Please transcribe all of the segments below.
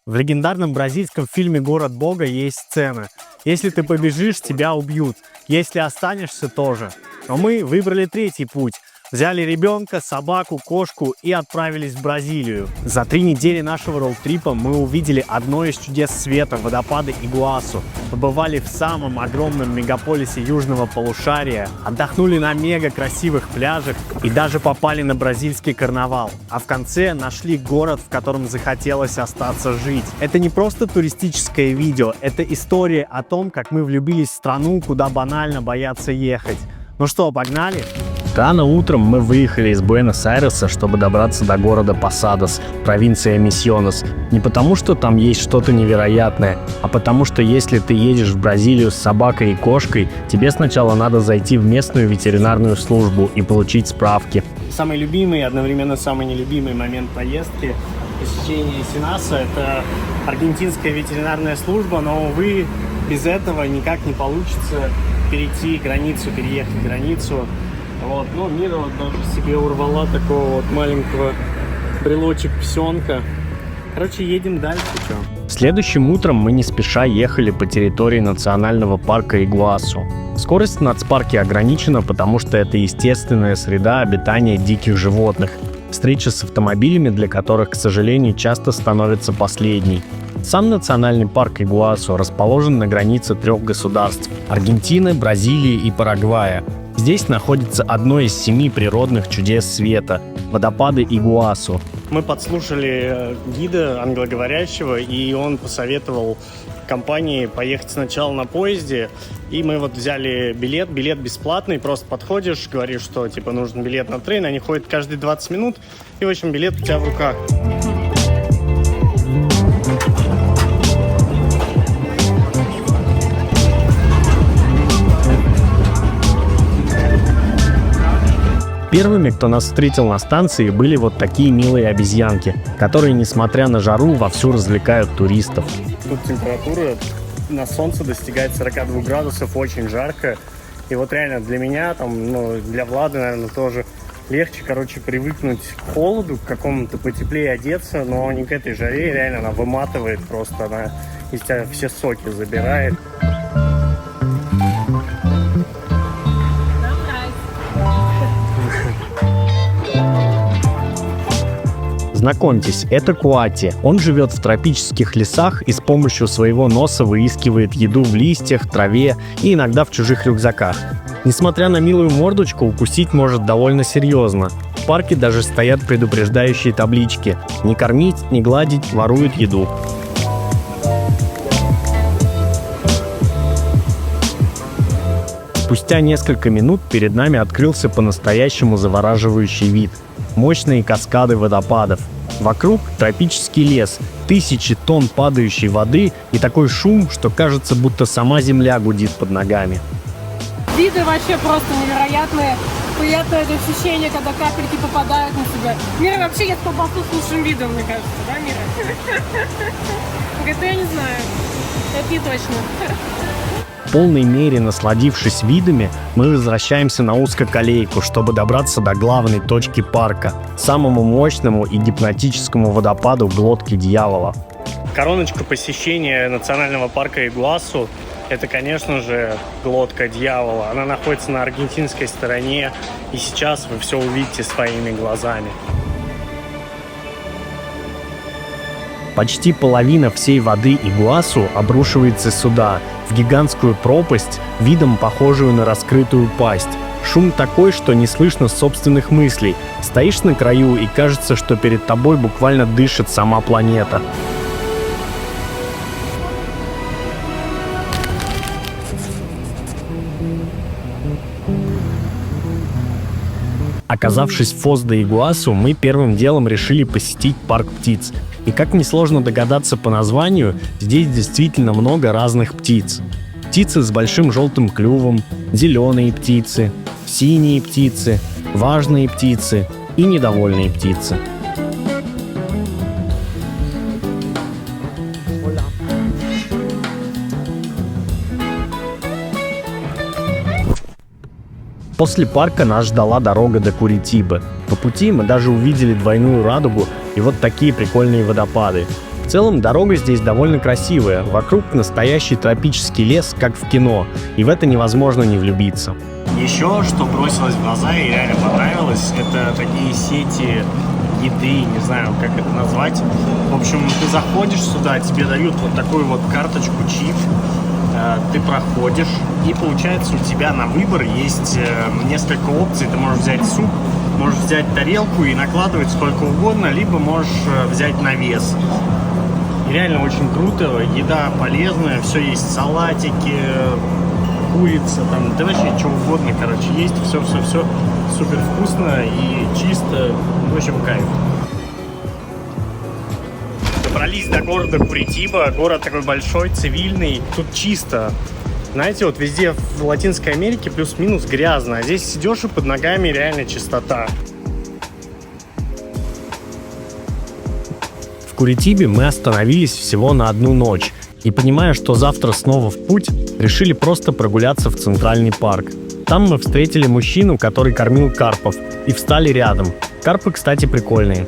В легендарном бразильском фильме «Город Бога» есть сцена: если ты побежишь, тебя убьют, если останешься, тоже. Но мы выбрали третий путь. Взяли ребенка, собаку, кошку и отправились в Бразилию. За 3 недели нашего роуд-трипа мы увидели одно из чудес света — водопады Игуасу. Побывали в самом огромном мегаполисе южного полушария, отдохнули на мега красивых пляжах и даже попали на бразильский карнавал. А в конце нашли город, в котором захотелось остаться жить. Это не просто туристическое видео, это история о том, как мы влюбились в страну, куда банально боятся ехать. Ну что, погнали? Рано утром мы выехали из Буэнос-Айреса, чтобы добраться до города Посадос, провинция Мисьонос. Не потому, что там есть что-то невероятное, а потому, что если ты едешь в Бразилию с собакой и кошкой, тебе сначала надо зайти в местную ветеринарную службу и получить справки. Самый любимый и одновременно самый нелюбимый момент поездки посещения Синаса — это аргентинская ветеринарная служба, но, увы, без этого никак не получится перейти границу, переехать границу. Вот, ну, Мира вот даже себе урвала такого вот маленького брелочек-псенка. Короче, едем дальше, чё. Следующим утром мы не спеша ехали по территории национального парка Игуасу. Скорость в нацпарке ограничена, потому что это естественная среда обитания диких животных. Встреча с автомобилями, для которых, к сожалению, часто становится последней. Сам национальный парк Игуасу расположен на границе 3 государств – Аргентины, Бразилии и Парагвая. Здесь находится одно из 7 природных чудес света – водопады Игуасу. Мы подслушали гида англоговорящего, и он посоветовал компании поехать сначала на поезде. И мы вот взяли билет бесплатный, просто подходишь, говоришь, что типа нужен билет на трейн, они ходят каждые 20 минут, и в общем билет у тебя в руках. Первыми, кто нас встретил на станции, были вот такие милые обезьянки, которые, несмотря на жару, вовсю развлекают туристов. Тут температура на солнце достигает 42 градусов, очень жарко. И вот реально для меня, там, ну, для Влады, наверное, тоже легче, привыкнуть к холоду, к какому-то потеплее одеться, но не к этой жаре, реально она выматывает просто, она из тебя все соки забирает. Знакомьтесь, это Куати. Он живет в тропических лесах и с помощью своего носа выискивает еду в листьях, траве и иногда в чужих рюкзаках. Несмотря на милую мордочку, укусить может довольно серьезно. В парке даже стоят предупреждающие таблички: не кормить, не гладить, воруют еду. Спустя несколько минут перед нами открылся по-настоящему завораживающий вид. Мощные каскады водопадов. Вокруг тропический лес, тысячи тонн падающей воды и такой шум, что кажется, будто сама земля гудит под ногами. Виды вообще просто невероятные. Приятное ощущение, когда капельки попадают на себя. Мира вообще ест колбасу с лучшим видом, мне кажется, да, Мира? Это я не знаю. Это не точно. В полной мере насладившись видами, мы возвращаемся на узкоколейку, чтобы добраться до главной точки парка, самому мощному и гипнотическому водопаду Глотки Дьявола. Короночка посещения национального парка Игуасу — это, конечно же, Глотка Дьявола. Она находится на аргентинской стороне, и сейчас вы все увидите своими глазами. Почти половина всей воды Игуасу обрушивается сюда, в гигантскую пропасть, видом похожую на раскрытую пасть. Шум такой, что не слышно собственных мыслей. Стоишь на краю, и кажется, что перед тобой буквально дышит сама планета. Оказавшись в Фоз-де-Игуасу, мы первым делом решили посетить парк птиц. И как несложно догадаться по названию, здесь действительно много разных птиц. Птицы с большим желтым клювом, зеленые птицы, синие птицы, важные птицы и недовольные птицы. После парка нас ждала дорога до Куритибы. По пути мы даже увидели двойную радугу и вот такие прикольные водопады. В целом, дорога здесь довольно красивая, вокруг настоящий тропический лес, как в кино, и в это невозможно не влюбиться. Еще что бросилось в глаза и реально понравилось, это такие сети еды, не знаю, как это назвать. В общем, ты заходишь сюда, тебе дают вот такую вот карточку чип, ты проходишь, и получается у тебя на выбор есть несколько опций. Ты можешь взять суп, можешь взять тарелку и накладывать сколько угодно, либо можешь взять на вес. И реально очень круто, еда полезная, все есть, салатики, курица, там, да вообще что угодно, короче, есть все супер вкусно и чисто, в общем, кайф. Добрались до города Куритиба, город такой большой, цивильный, тут чисто. Знаете, вот везде в Латинской Америке плюс-минус грязно, а здесь идешь и под ногами реально чистота. В Куритибе мы остановились всего на одну ночь, и, понимая, что завтра снова в путь, решили просто прогуляться в Центральный парк. Там мы встретили мужчину, который кормил карпов, и встали рядом. Карпы, кстати, прикольные.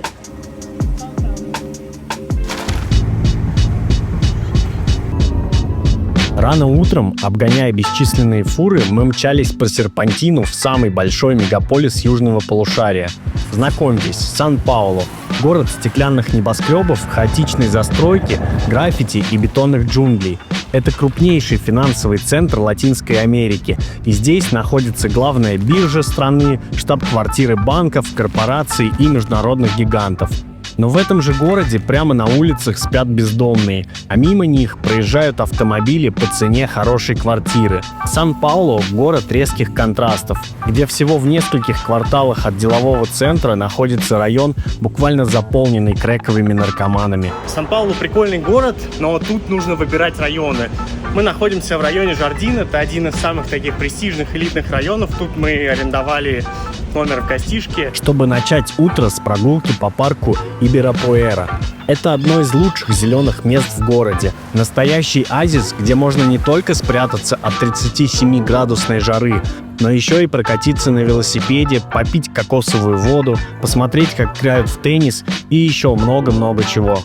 Рано утром, обгоняя бесчисленные фуры, мы мчались по серпантину в самый большой мегаполис южного полушария. Знакомьтесь, Сан-Паулу. Город стеклянных небоскребов, хаотичной застройки, граффити и бетонных джунглей. Это крупнейший финансовый центр Латинской Америки, и здесь находится главная биржа страны, штаб-квартиры банков, корпораций и международных гигантов. Но в этом же городе прямо на улицах спят бездомные, а мимо них проезжают автомобили по цене хорошей квартиры. Сан-Паулу – город резких контрастов, где всего в нескольких кварталах от делового центра находится район, буквально заполненный крэковыми наркоманами. Сан-Паулу прикольный город, но тут нужно выбирать районы. Мы находимся в районе Жардин, это один из самых таких престижных элитных районов. Тут мы арендовали номер в гостишке. Чтобы начать утро с прогулки по парку Ибирапуэра. Это одно из лучших зеленых мест в городе. Настоящий оазис, где можно не только спрятаться от 37-градусной жары, но еще и прокатиться на велосипеде, попить кокосовую воду, посмотреть, как играют в теннис и еще много-много чего.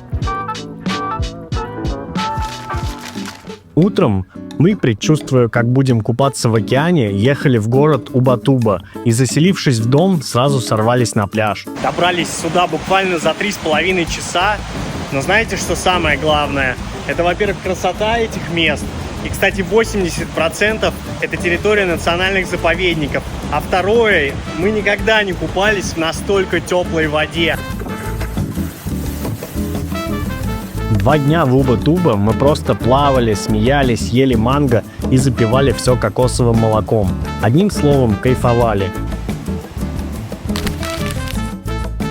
Утром мы, предчувствуя, как будем купаться в океане, ехали в город Убатуба и, заселившись в дом, сразу сорвались на пляж. Добрались сюда буквально за 3,5 часа, но знаете, что самое главное? Это, во-первых, красота этих мест, и, кстати, 80% это территория национальных заповедников, а второе, мы никогда не купались в настолько теплой воде. 2 дня в Убатуба мы просто плавали, смеялись, ели манго и запивали все кокосовым молоком. Одним словом, кайфовали.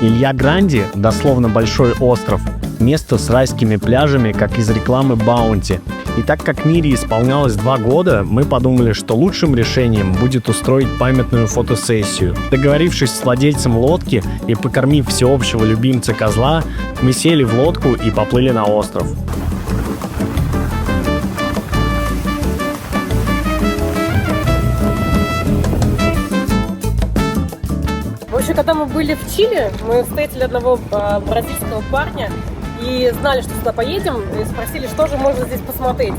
Илья-Гранди, дословно большой остров, место с райскими пляжами, как из рекламы Баунти. И так как Мире исполнялось 2 года, мы подумали, что лучшим решением будет устроить памятную фотосессию. Договорившись с владельцем лодки и покормив всеобщего любимца козла, мы сели в лодку и поплыли на остров. В общем, когда мы были в Чили, мы встретили одного бразильского парня и знали, что сюда поедем, и спросили, что же можно здесь посмотреть.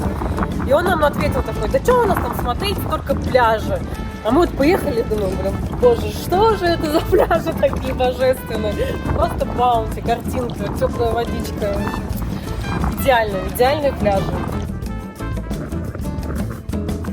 И он нам ответил такой: да что у нас там смотреть, только пляжи. А мы вот поехали, думаем, боже, что же это за пляжи такие божественные? Просто Баунти, картинка, теплая водичка. Идеальные пляжи.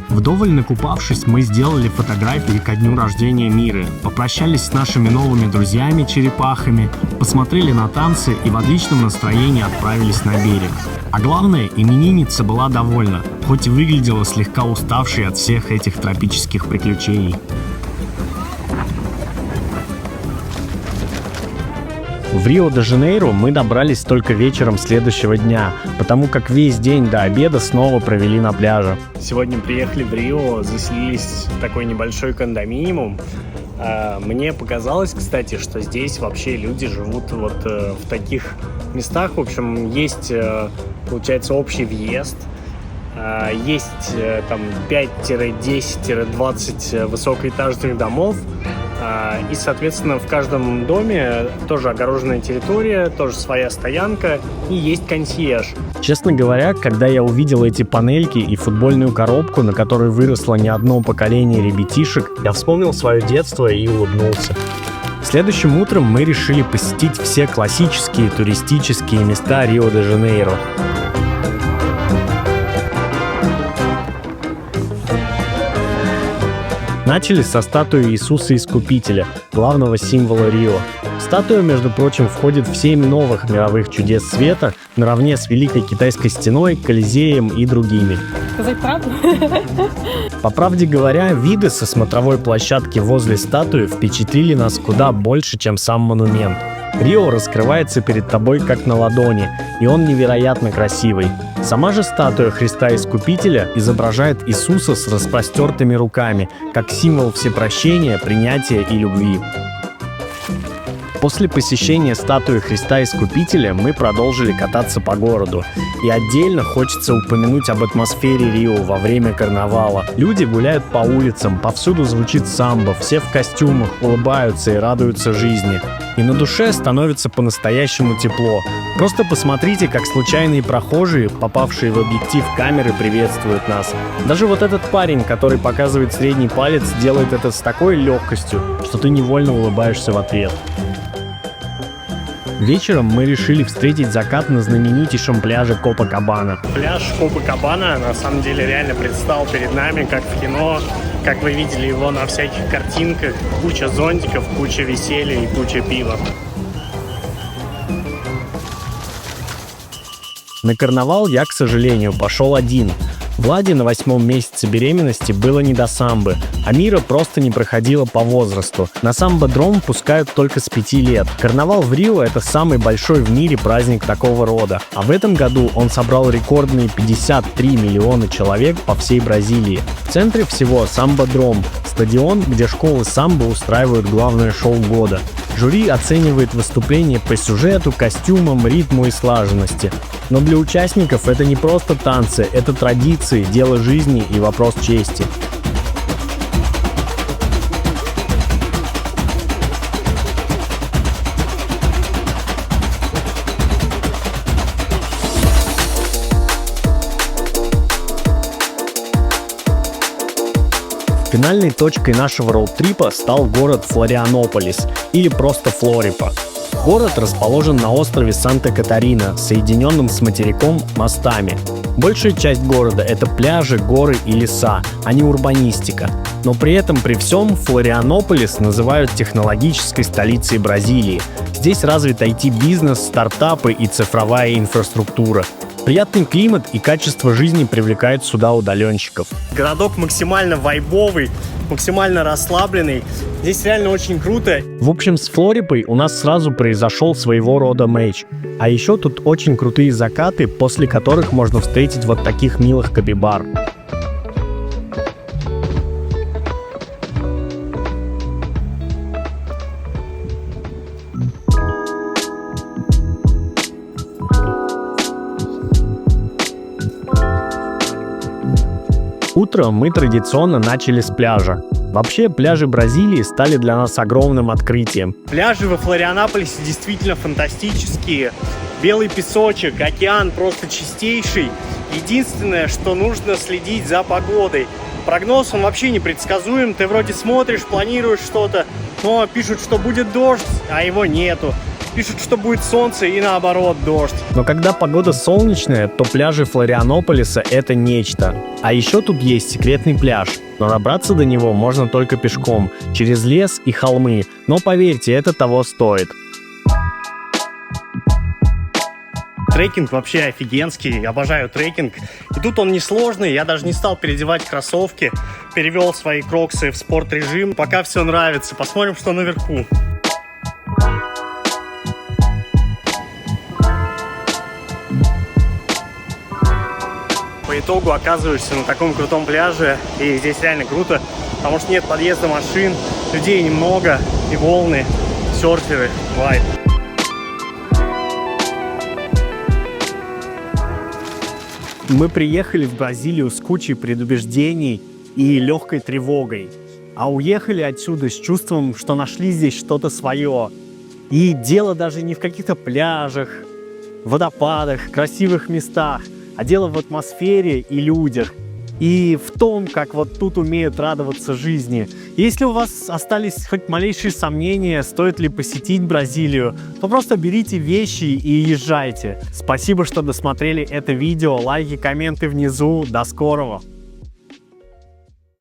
Вдоволь накупавшись, мы сделали фотографии ко дню рождения Миры, попрощались с нашими новыми друзьями-черепахами, посмотрели на танцы и в отличном настроении отправились на берег. А главное, именинница была довольна, хоть и выглядела слегка уставшей от всех этих тропических приключений. В Рио-де-Жанейро мы добрались только вечером следующего дня, потому как весь день до обеда снова провели на пляже. Сегодня приехали в Рио, заселились в такой небольшой кондоминиум. Мне показалось, кстати, что здесь вообще люди живут вот в таких местах. В общем, есть, получается, общий въезд. Есть там 5-10-20 высокоэтажных домов. И, соответственно, в каждом доме тоже огороженная территория, тоже своя стоянка и есть консьерж. Честно говоря, когда я увидел эти панельки и футбольную коробку, на которой выросло не одно поколение ребятишек, я вспомнил свое детство и улыбнулся. Следующим утром мы решили посетить все классические туристические места Рио-де-Жанейро. Начали со статуи Иисуса Искупителя, главного символа Рио. Статуя, между прочим, входит в 7 новых мировых чудес света, наравне с Великой Китайской стеной, Колизеем и другими. Сказать правду? По правде говоря, виды со смотровой площадки возле статуи впечатлили нас куда больше, чем сам монумент. Рио раскрывается перед тобой как на ладони, и он невероятно красивый. Сама же статуя Христа Искупителя изображает Иисуса с распростертыми руками, как символ всепрощения, принятия и любви. После посещения статуи Христа Искупителя мы продолжили кататься по городу. И отдельно хочется упомянуть об атмосфере Рио во время карнавала. Люди гуляют по улицам, повсюду звучит самбо, все в костюмах, улыбаются и радуются жизни. И на душе становится по-настоящему тепло. Просто посмотрите, как случайные прохожие, попавшие в объектив камеры, приветствуют нас. Даже вот этот парень, который показывает средний палец, делает это с такой легкостью, что ты невольно улыбаешься в ответ. Вечером мы решили встретить закат на знаменитейшем пляже Копакабана. Пляж Копакабана на самом деле реально предстал перед нами, как в кино, как вы видели его на всяких картинках. Куча зонтиков, куча веселья и куча пива. На карнавал я, к сожалению, пошел один. Владе на 8-м месяце беременности было не до самбы, а Мира просто не проходила по возрасту. На самбодром пускают только с 5 лет. Карнавал в Рио — это самый большой в мире праздник такого рода. А в этом году он собрал рекордные 53 миллиона человек по всей Бразилии. В центре всего самбодром — стадион, где школы самбо устраивают главное шоу года. Жюри оценивает выступление по сюжету, костюмам, ритму и слаженности. Но для участников это не просто танцы, это традиции, дело жизни и вопрос чести. Финальной точкой нашего роуд-трипа стал город Флорианополис, или просто Флорипа. Город расположен на острове Санта-Катарина, соединенном с материком мостами. Большая часть города — это пляжи, горы и леса, а не урбанистика. Но при этом, при всем, Флорианополис называют технологической столицей Бразилии. Здесь развит IT-бизнес, стартапы и цифровая инфраструктура. Приятный климат и качество жизни привлекают сюда удаленщиков. Городок максимально вайбовый, максимально расслабленный. Здесь реально очень круто. В общем, с Флорипой у нас сразу произошел своего рода мэйч. А еще тут очень крутые закаты, после которых можно встретить вот таких милых капибар. Утро мы традиционно начали с пляжа. Вообще, пляжи Бразилии стали для нас огромным открытием. Пляжи во Флорианополисе действительно фантастические. Белый песочек, океан просто чистейший. Единственное, что нужно следить за погодой. Прогноз, он вообще непредсказуем. Ты вроде смотришь, планируешь что-то, но пишут, что будет дождь, а его нету. Пишут, что будет солнце и наоборот дождь. Но когда погода солнечная, то пляжи Флорианополиса — это нечто. А еще тут есть секретный пляж, но добраться до него можно только пешком, через лес и холмы. Но поверьте, это того стоит. Трекинг вообще офигенский, обожаю трекинг. И тут он несложный, я даже не стал переодевать кроссовки, перевел свои кроксы в спорт-режим. Пока все нравится, посмотрим, что наверху. По итогу оказываешься на таком крутом пляже, и здесь реально круто, потому что нет подъезда машин, людей немного, и волны, серферы, вайб. Мы приехали в Бразилию с кучей предубеждений и легкой тревогой. а уехали отсюда с чувством, что нашли здесь что-то свое. И дело даже не в каких-то пляжах, водопадах, красивых местах, а дело в атмосфере и людях. И в том, как вот тут умеют радоваться жизни. Если у вас остались хоть малейшие сомнения, стоит ли посетить Бразилию, то просто берите вещи и езжайте. Спасибо, что досмотрели это видео. Лайки, комменты внизу. До скорого!